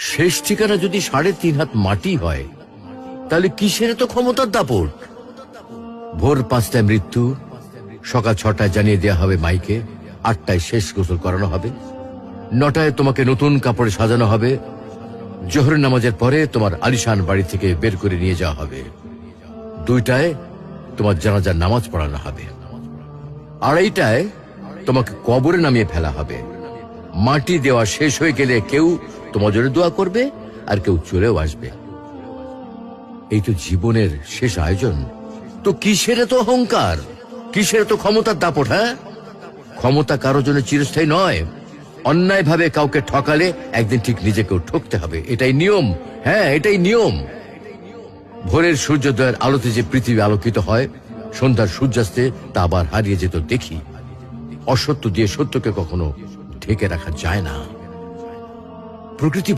শেষ ঠিকানা যদি ৩.৫ হাত মাটি হয়, তাহলে কিসের তো ক্ষমতার দাপট? ভোর ৫টায় মৃত্যু, সকাল ৬টায় জানিয়ে দেওয়া হবে মাইকে, ৮টায় শেষ গোসল করানো হবে, ৯টায় তোমাকে নতুন কাপড়ে সাজানো হবে, জোহরের নামাজের পরে তোমার আলিশান বাড়ি থেকে বের করে নিয়ে যাওয়া হবে, ২টায় তোমার জানাজার নামাজ পড়ানো হবে, ২:৩০টায় তোমাকে কবরে নামিয়ে ফেলা হবে। মাটি দেওয়া শেষ হয়ে গেলে কেউ তোমার জন্য দোয়া করবে, আর কেউ চলেও আসবে। এই তো জীবনের শেষ আয়োজন। তো কিসের তো অহংকার, কিসের তো ক্ষমতার দাপট? হ্যাঁ, ক্ষমতা কারো জন্য চিরস্থায়ী নয়। অন্যায় ভাবে কাউকে ঠকালে একদিন ঠিক নিজেকেও ঠকতে হবে, এটাই নিয়ম। হ্যাঁ, এটাই নিয়ম। ভোরের সূর্যোদয়ের আলোতে যে পৃথিবী আলোকিত হয়, সন্ধ্যার সূর্যাস্তে তা আবার হারিয়ে যেত দেখি। অসত্য দিয়ে সত্যকে কখনো ঢেকে রাখা যায় না। প্রকৃতি